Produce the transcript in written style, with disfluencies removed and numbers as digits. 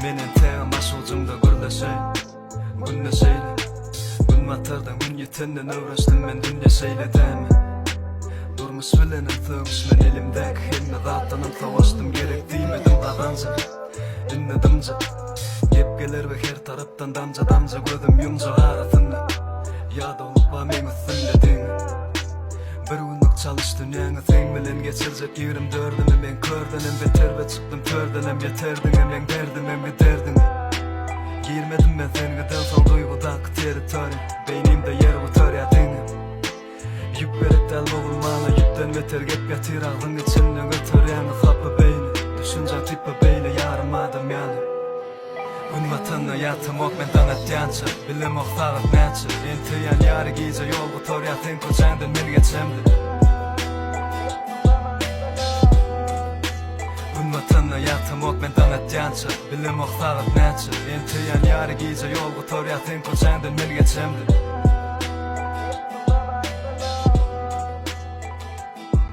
Menen teğim aş ucumda gürleşeyn Günleşeyle Gün batardan gün yetenden öwreşdim men dünýe şeýledämi Durmuş bilen ıltygyş men elimdäki hemme zatdan ıltygaşdym gerek diýmedim taganjy Dinledimji Gep geler we her tarapdan damja gözüm yumja aratynda Ýa-da unutma men üstünde bir günlük çalış dünyanı sen bilen geçirecek 24'ünü men kördenim beter ve çıktım tördenim yeterdiňe men derdim biderdin Girmedim ben sen gıdal son duygudaki teritori beynimde yer utar ya dini Yük verip del boğulmana yükten beter gep yatir ağzın içinden götür yani kapı beyni Düşünce tipi beyle yarım adım yani Gün vatanına yatım ok men danat yança Bilim ok tağıt näçe Enti yan yarı giyce yol gutor yatın koçandın men geçemdi Gün vatanına yatım ok men danat yança Bilim ok tağıt näçe Enti yan yarı giyce yol gutor yatın koçandın men geçemdi